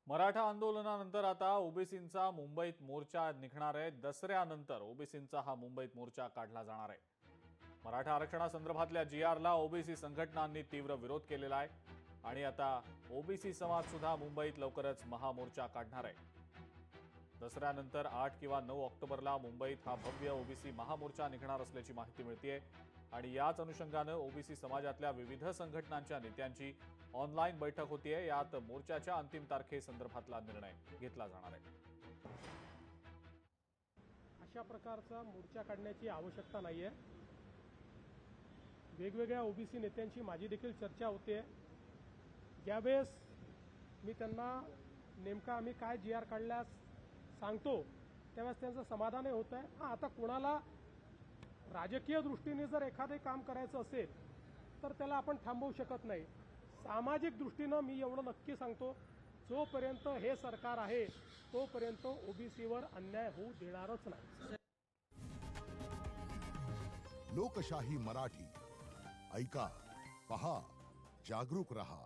मराठा आंदोलनानंतर आता ओबीसींचा मुंबईत मोर्चा निघणार आहे। दसऱ्यानंतर ओबीसींचा हा मुंबईत मोर्चा काढला जाणार आहे। मराठा आरक्षणासंदर्भातल्या जीआरला ओबीसी संघटनांनी तीव्र विरोध केलेला आहे आणि आता ओबीसी समाज सुद्धा मुंबईत लवकरच महामोर्चा काढणार आहे। दसऱ्यानंतर 8 किंवा 9 ऑक्टोबरला मुंबईत हा भव्य ओबीसी महामोर्चा निघणार असल्याची माहिती मिळतेय आणि याच अनुषंगाने ओबीसी समाजातल्या विविध संघटनांच्या नेत्यांची ऑनलाईन बैठक होतीये। यात मोर्चाच्या अंतिम तारखेसंदर्भातला निर्णय घेतला जाणार आहे। अशा प्रकारचा मोर्चा काढण्याची आवश्यकता नाहीये। वेगवेगळ्या ओबीसी नेत्यांची माझी देखील चर्चा होते। ज्यावेळेस मी त्यांना नेमका आम्ही काय जीआर काढल्यास सांगतो त्यावेळेस त्यांचं समाधानही होत आहे। आता कोणाला राजकीय दृष्टीने जर एखादे काम करायचं असेल तर त्याला आपण थांबवू शकत नाही। सामाजिक दृष्टीनं मी एवढं नक्की सांगतो, जोपर्यंत हे सरकार आहे तोपर्यंत ओबीसीवर अन्याय होऊ देणारच नाही। लोकशाही मराठी ऐका, पहा, जागरूक रहा।